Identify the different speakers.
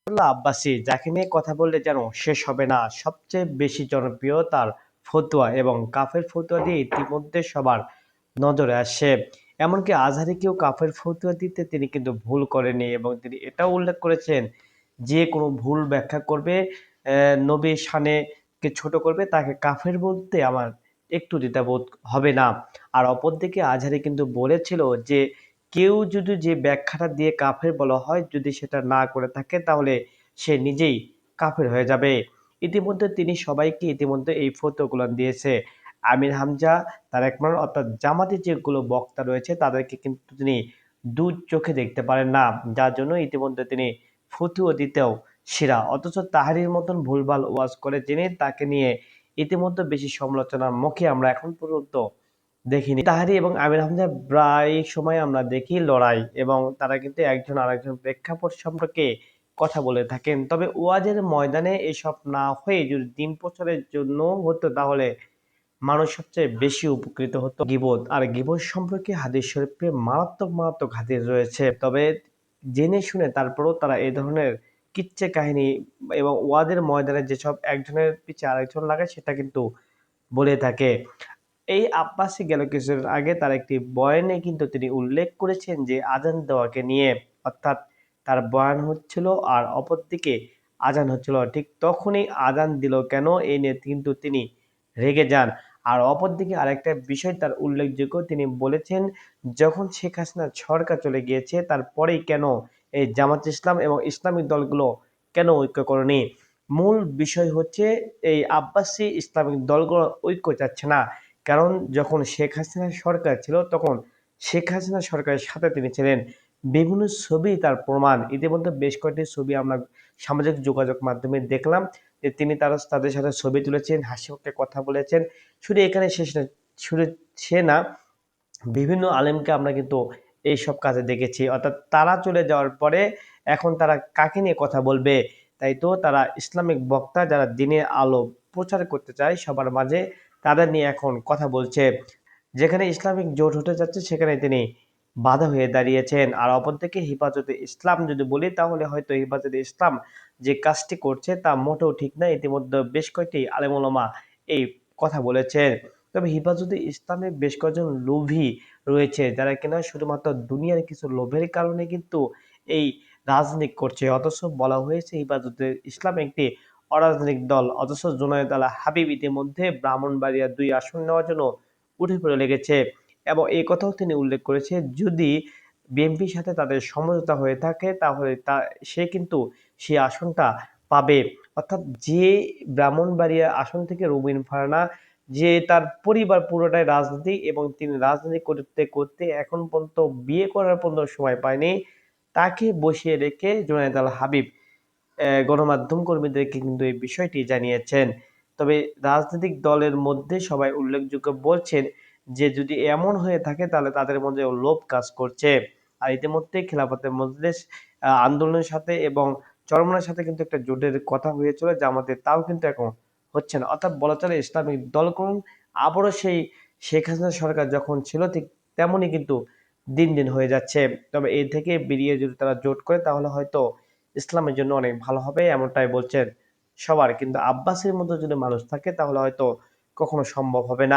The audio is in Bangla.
Speaker 1: আব্দুল্লাহ আব্বাসী যাকে নিয়ে কথা বললে যেন শেষ হবে না। সবচেয়ে বেশি জনপ্রিয় তার ফতুয়া এবং কাফের ফতুয়া দিয়ে ইতিমধ্যে সবার নজরে আসে। এমনকি আজহারিকেও কাফের ফতুয়া দিতে তিনি কিন্তু ভুল করেনি এবং তিনি এটাও উল্লেখ করেছেন যে কোনো ভুল ব্যাখ্যা করবে, নবী শানে কে ছোট করবে, তাকে কাফের বলতে আমার একটু দ্বিধাবোধ হবে না। আর অপরদিকে আজহারি কিন্তু বলেছিল যে কেউ যদি যে ব্যাখ্যাটা দিয়ে কাফের বলা হয় যদি সেটা না করে থাকে তাহলে সে নিজেই কাফের হয়ে যাবে। ইতিমধ্যে তিনি সবাইকে ইতিমধ্যে এই ফতোয়াগুলো দিয়েছে। আমির হামজা, তারেক রহমান অর্থাৎ জামাতে যেগুলো বক্তা রয়েছে তাদেরকে কিন্তু তিনি দু চোখে দেখতে পারেন না, যার জন্য ইতিমধ্যে তিনি ফতুয়া দিতেও সেরা। অথচ তাহারির মতন ভুলভাল ওয়াজ করে জেনে তাকে নিয়ে ইতিমধ্যে বেশি সমালোচনার মুখে আমরা এখন পর্যন্ত দেখিনি। তাহারি এবং আমির হামজা প্রায় সময় আমরা দেখি লড়াই এবং তারা কিন্তু একজন আরেকজন প্রেক্ষাপট সম্পর্কে কথা বলে থাকেন। তবে ওয়াজের ময়দানে এসব না হয়ে যদি দিন প্রচারের জন্য হতো তাহলে মানুষ সবচেয়ে বেশি উপকৃত হতো। গীবত আর গীবত সম্পর্কে হাদিস শরীফে মারাত্মক মারাত্মক হাদিস রয়েছে, তবে জেনে শুনে তারপরেও তারা এই ধরনের কিচ্ছা কাহিনী এবং ওয়াজের ময়দানে যেসব একজনের পিছে আরেকজন লাগায় সেটা কিন্তু বলে থাকে। এই আব্বাসী গেল কিছুদিন আগে তার একটি বয়ানে কিন্তু তিনি উল্লেখ করেছেন যে আজান দেওয়াকে নিয়ে, অর্থাৎ তার বয়ান হচ্ছিল আর অপরদিকে আজান হচ্ছিল, ঠিক তখনই আজান দিল কেন এই নিয়ে কিন্তু তিনি রেগে যান। আর অপরদিকে আরেকটা বিষয় তার উল্লেখযোগ্য, তিনি বলেছেন যখন শেখ হাসিনার সরকার চলে গিয়েছে তারপরেই কেন এই জামাত ইসলাম এবং ইসলামিক দলগুলো কেন ঐক্য করেনি। মূল বিষয় হচ্ছে এই আব্বাসী ইসলামিক দলগুলো ঐক্য চাচ্ছে না, কারণ যখন শেখ হাসিনার সরকার ছিল তখন শেখ হাসিনা সরকারের সাথে তিনি ছিলেন। বিভিন্ন ছবি তার প্রমাণ, ইতিমধ্যে বেশ কয়েকটি ছবি আমরা সামাজিক যোগাযোগ মাধ্যমে দেখলাম যে তিনি তাদের সাথে ছবি তুলেছেন, হাসি মুখে কথা বলেছেন। শুধু এখানে শেষ না, শুধু সে না, বিভিন্ন আলেমকে আমরা কিন্তু এইসব কাজে দেখেছি। অর্থাৎ তারা চলে যাওয়ার পরে এখন তারা কাকে নিয়ে কথা বলবে, তাই তো তারা ইসলামিক বক্তা যারা দিনের আলো প্রচার করতে চায় সবার মাঝে তাদের নিয়ে এখন কথা বলছে। যেখানে ইসলামিক জোট হতে যাচ্ছে সেখানে তিনি বাধা হয়ে দাঁড়িয়েছেন। আর অপরদিকে হেফাজতে ইসলাম যদি বলি তাহলে হয়তো হেফাজতে ইসলাম যে কাজটি করছে তা মোটেও ঠিক না। ইতিমধ্যে বেশ কয়েকটি আলেম ওলামা এই কথা বলেছেন। তবে হেফাজতে ইসলামে বেশ কয়েকজন লোভী রয়েছে যারা কিনা শুধুমাত্র দুনিয়ার কিছু লোভের কারণে কিন্তু এই রাজনীতি করছে। অথচ বলা হয়েছে হেফাজতে ইসলাম একটি অরাজনৈতিক দল, অথচ জুনায়েদ আল হাবিব ইতিমধ্যে ব্রাহ্মণবাড়িয়া 2 আসন নেওয়ার জন্য উঠে পড়ে লেগেছে। এবং এই কথাও তিনি উল্লেখ করেছে যদি বিএনপির সাথে তাদের সমঝোতা হয়ে থাকে তাহলে সে কিন্তু সেই আসনটা পাবে। অর্থাৎ যে ব্রাহ্মণবাড়িয়া আসন থেকে রুবিন ফারহানা, যে তার পরিবার পুরোটাই রাজনীতি এবং তিনি রাজনীতি করতে করতে এখন পর্যন্ত বিয়ে করার পর্যন্ত সময় পায়নি, তাকে বসিয়ে রেখে জুনায়েদ আল হাবিব গণমাধ্যম কর্মীদেরকে কিন্তু এই বিষয়টি জানিয়েছেন। তবে রাজনৈতিক দলের মধ্যে সবাই উল্লেখযোগ্য বলছেন যে যদি এমন হয়ে থাকে তাহলে তাদের মধ্যে লোভ কাজ করছে। আর ইতিমধ্যে খেলাফতে মজলিস আন্দোলনের সাথে এবং চরমনার সাথে কিন্তু একটা জোটের কথা হয়েছিল জামাতে, তাও কিন্তু এখন হচ্ছে না। অর্থাৎ বলা চলে ইসলামিক দলকরণ আবারও সেই শেখ হাসিনা সরকার যখন ছিল ঠিক তেমনই কিন্তু দিন দিন হয়ে যাচ্ছে। তবে এই থেকে বেরিয়ে যদি তারা জোট করে তাহলে হয়তো ইসলামের জন্য অনেক ভালো হবে এমনটাই বলছেন সবার। কিন্তু আব্বাসের মতো যদি মানুষ থাকে তাহলে হয়তো কখনো সম্ভব হবে না।